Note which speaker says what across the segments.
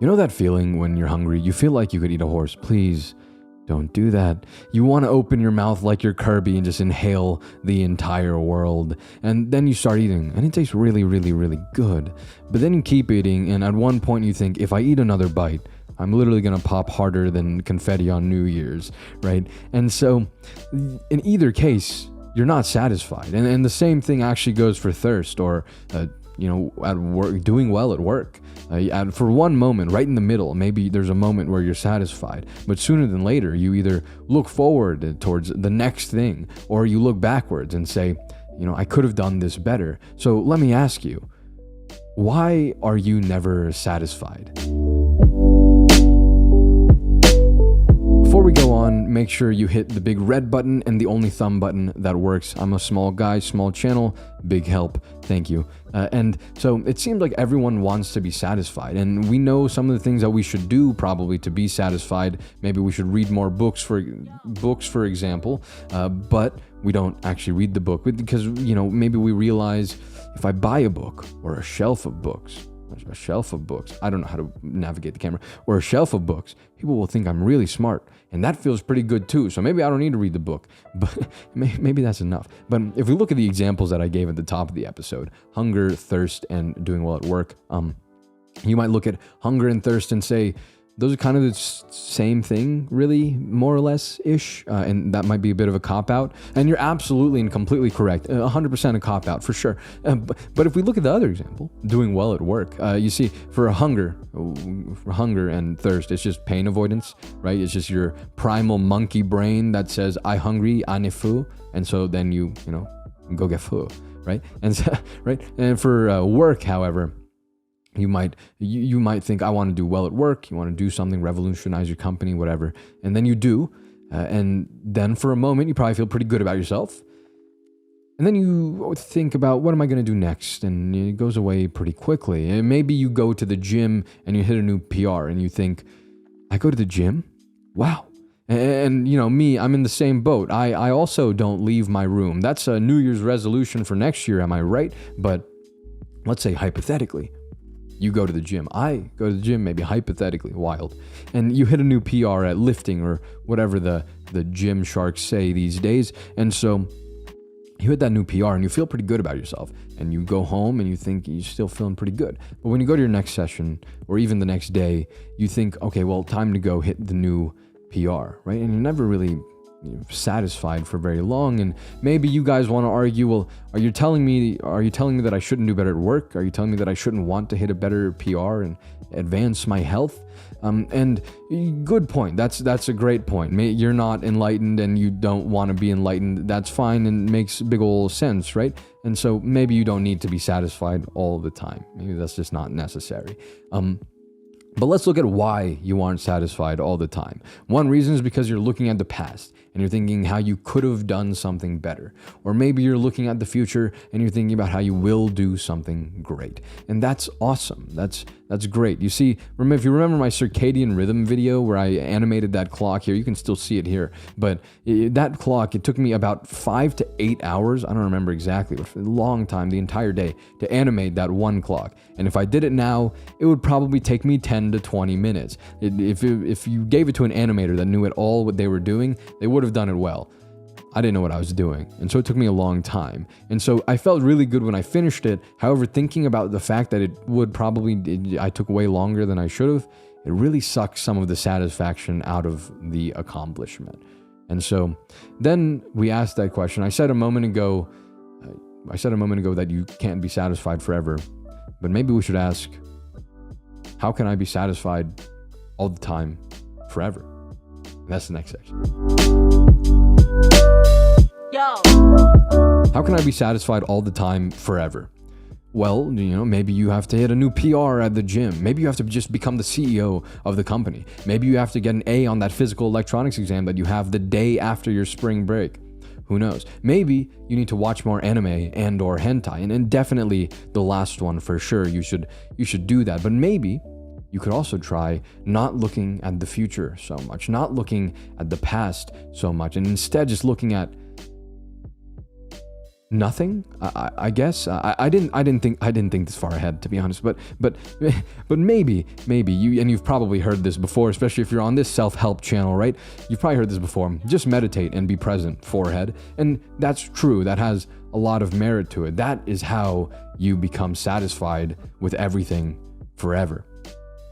Speaker 1: You know that feeling when you're hungry? You feel like you could eat a horse. Please don't do that. You want to open your mouth like you're Kirby and just inhale the entire world. And then you start eating, and it tastes really, really, really good. But then you keep eating, and at one point you think, if I eat another bite, I'm literally going to pop harder than confetti on New Year's, right? And so, in either case, you're not satisfied. And the same thing actually goes for thirst or, at work, doing well at work. For one moment, right in the middle, maybe there's a moment where you're satisfied. But sooner than later, you either look forward towards the next thing, or you look backwards and say, I could have done this better. So let me ask you, why are you never satisfied? Before we go on, make sure you hit the big red button and the only thumb button that works. I'm a small guy, small channel, big help. Thank you. And so it seems like everyone wants to be satisfied, and we know some of the things that we should do probably to be satisfied. Maybe we should read more books, for example, but we don't actually read the book because, maybe we realize if I buy a book or a shelf of books, I don't know how to navigate the camera, or a shelf of books, people will think I'm really smart, and that feels pretty good too. So maybe I don't need to read the book, but maybe that's enough. But if we look at the examples that I gave at the top of the episode, hunger, thirst, and doing well at work, you might look at hunger and thirst and say, those are kind of the same thing, really, more or less-ish, and that might be a bit of a cop-out. And you're absolutely and completely correct, 100% a cop-out, for sure. But if we look at the other example, doing well at work, you see, for hunger and thirst, it's just pain avoidance, right? It's just your primal monkey brain that says, I hungry, I need food, and so then you go get food, right? And so, right? And for work, however, you might think, I want to do well at work. You want to do something, revolutionize your company, whatever. And then you do. And then for a moment, you probably feel pretty good about yourself. And then you think about, what am I going to do next? And it goes away pretty quickly. And maybe you go to the gym and you hit a new PR and you think, I go to the gym? Wow. And me, I'm in the same boat. I also don't leave my room. That's a New Year's resolution for next year. Am I right? But let's say hypothetically, you go to the gym. I go to the gym, maybe hypothetically, wild. And you hit a new PR at lifting or whatever the gym sharks say these days. And so you hit that new PR and you feel pretty good about yourself. And you go home and you think you're still feeling pretty good. But when you go to your next session or even the next day, you think, okay, well, time to go hit the new PR, right? And you're never really satisfied for very long. And maybe you guys want to argue, well, are you telling me that I shouldn't do better at work? Are you telling me that I shouldn't want to hit a better PR and advance my health? And good point. That's a great point. You're not enlightened and you don't want to be enlightened. That's fine and makes big ol' sense, right? And so maybe you don't need to be satisfied all the time. Maybe that's just not necessary. But let's look at why you aren't satisfied all the time. One reason is because you're looking at the past and you're thinking how you could have done something better. Or maybe you're looking at the future and you're thinking about how you will do something great. And that's awesome. That's great. You see, if you remember my circadian rhythm video where I animated that clock here, you can still see it here. But that clock, it took me about 5 to 8 hours, I don't remember exactly, but for a long time, the entire day, to animate that one clock. And if I did it now, it would probably take me 10 to 20 minutes. If you gave it to an animator that knew it all what they were doing, they would have done it well. I didn't know what I was doing, and so it took me a long time. And so I felt really good when I finished it. However, thinking about the fact that I took way longer than I should have, it really sucks some of the satisfaction out of the accomplishment. And so then we asked that question. I said a moment ago that you can't be satisfied forever, but maybe we should ask, how can I be satisfied all the time forever? And that's the next section. How can I be satisfied all the time forever? Well, maybe you have to hit a new PR at the gym. Maybe you have to just become the CEO of the company. Maybe you have to get an A on that physical electronics exam that you have the day after your spring break. Who knows? Maybe you need to watch more anime and or hentai, and definitely the last one for sure. You should do that. But maybe you could also try not looking at the future so much, not looking at the past so much, and instead just looking at Nothing, I guess. I didn't think this far ahead, to be honest. But maybe you've probably heard this before, especially if you're on this self-help channel, right? You've probably heard this before. Just meditate and be present, forehead. And that's true. That has a lot of merit to it. That is how you become satisfied with everything forever.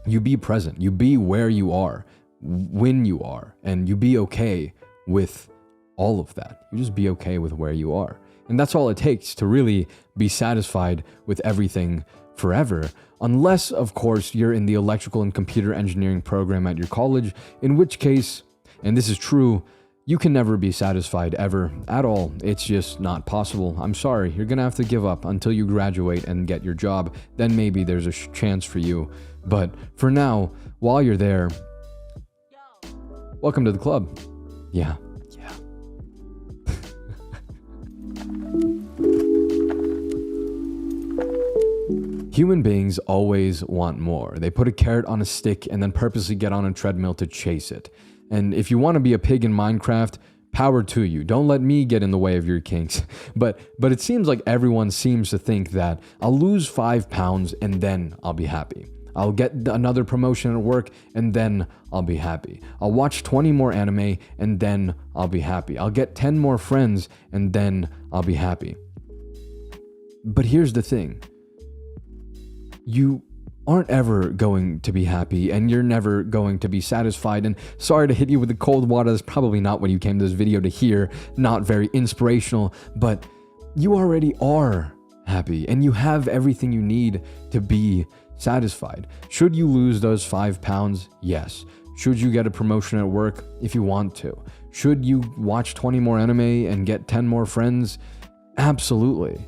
Speaker 1: You be present. You be where you are, when you are, and you be okay with all of that. You just be okay with where you are. And that's all it takes to really be satisfied with everything forever. Unless, of course, you're in the electrical and computer engineering program at your college, in which case, and this is true, you can never be satisfied ever at all. It's just not possible. I'm sorry, you're gonna have to give up until you graduate and get your job. Then maybe there's a chance for you. But for now, while you're there, welcome to the club. Yeah. Human beings always want more. They put a carrot on a stick and then purposely get on a treadmill to chase it. And if you want to be a pig in Minecraft, power to you. Don't let me get in the way of your kinks. But it seems like everyone seems to think that I'll lose 5 pounds and then I'll be happy. I'll get another promotion at work and then I'll be happy. I'll watch 20 more anime and then I'll be happy. I'll get 10 more friends and then I'll be happy. But here's the thing. You aren't ever going to be happy and you're never going to be satisfied. And sorry to hit you with the cold water. That's probably not what you came to this video to hear. Not very inspirational, but you already are happy and you have everything you need to be satisfied. Should you lose those 5 pounds? Yes. Should you get a promotion at work? If you want to. Should you watch 20 more anime and get 10 more friends? Absolutely.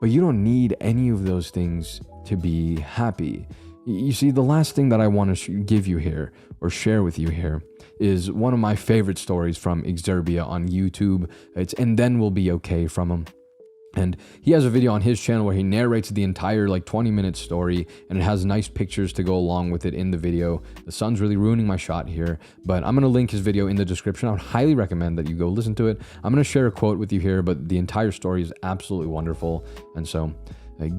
Speaker 1: But you don't need any of those things to be happy. You see, the last thing that I want to give you here or share with you here is one of my favorite stories from Exerbia on YouTube. It's "And Then We'll Be Okay" from him. And he has a video on his channel where he narrates the entire 20-minute story, and it has nice pictures to go along with it in the video. The sun's really ruining my shot here, but I'm going to link his video in the description. I would highly recommend that you go listen to it. I'm going to share a quote with you here, but the entire story is absolutely wonderful. And so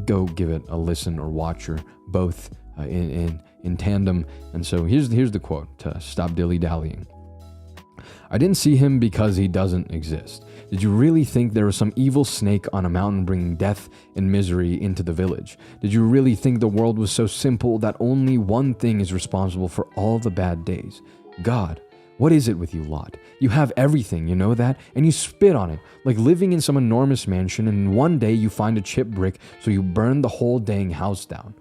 Speaker 1: go give it a listen or watch, or both in tandem. And so here's the quote to stop dilly-dallying. "I didn't see him because he doesn't exist. Did you really think there was some evil snake on a mountain bringing death and misery into the village? Did you really think the world was so simple that only one thing is responsible for all the bad days? God. What is it with you lot? You have everything, you know that? And you spit on it, like living in some enormous mansion, and one day you find a chip brick, so you burn the whole dang house down."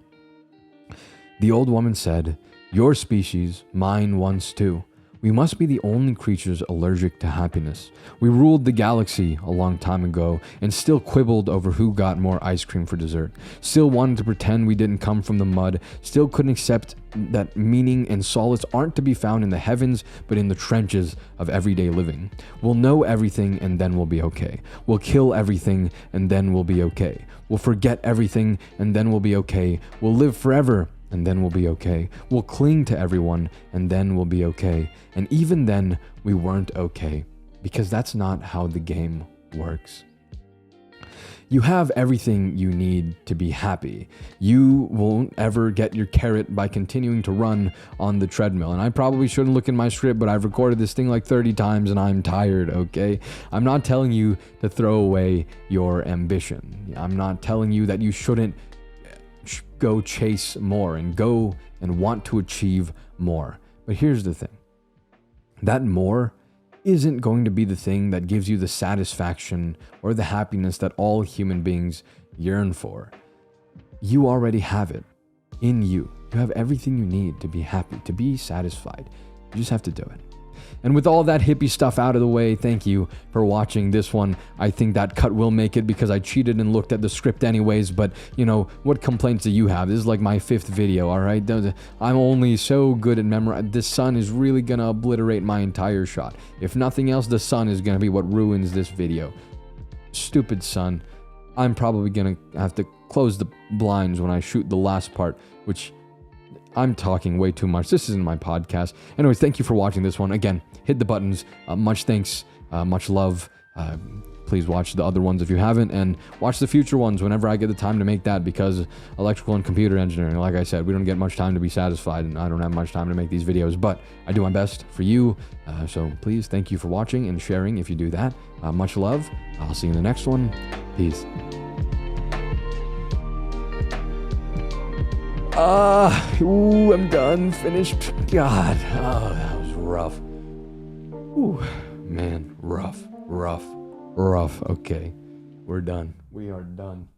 Speaker 1: The old woman said, "Your species, mine once too. We must be the only creatures allergic to happiness. We ruled the galaxy a long time ago and still quibbled over who got more ice cream for dessert. Still wanted to pretend we didn't come from the mud. Still couldn't accept that meaning and solace aren't to be found in the heavens, but in the trenches of everyday living. We'll know everything and then we'll be okay. We'll kill everything and then we'll be okay. We'll forget everything and then we'll be okay. We'll live forever and then we'll be okay. We'll cling to everyone, and then we'll be okay. And even then, we weren't okay, because that's not how the game works." You have everything you need to be happy. You won't ever get your carrot by continuing to run on the treadmill. And I probably shouldn't look in my script, but I've recorded this thing like 30 times and I'm tired, okay? I'm not telling you to throw away your ambition. I'm not telling you that you shouldn't go chase more and go and want to achieve more. But here's the thing. That more isn't going to be the thing that gives you the satisfaction or the happiness that all human beings yearn for. You already have it in you. You have everything you need to be happy, to be satisfied. You just have to do it. And with all that hippie stuff out of the way, thank you for watching this one. I think that cut will make it because I cheated and looked at the script anyways, but what complaints do you have? This is like my 5th video, all right? I'm only so good at memorizing. The sun is really gonna obliterate my entire shot. If nothing else, the sun is gonna be what ruins this video. Stupid sun. I'm probably gonna have to close the blinds when I shoot the last part, which I'm talking way too much. This isn't my podcast. Anyways, thank you for watching this one. Again, hit the buttons. Much thanks, much love. please watch the other ones if you haven't, and watch the future ones whenever I get the time to make that, because electrical and computer engineering, like I said, we don't get much time to be satisfied, and I don't have much time to make these videos, but I do my best for you. So please, thank you for watching and sharing if you do that. Much love. I'll see you in the next one. Peace. Ooh, I'm done. Finished. God. Oh, that was rough. Ooh, man. Rough. Okay. We're done. We are done.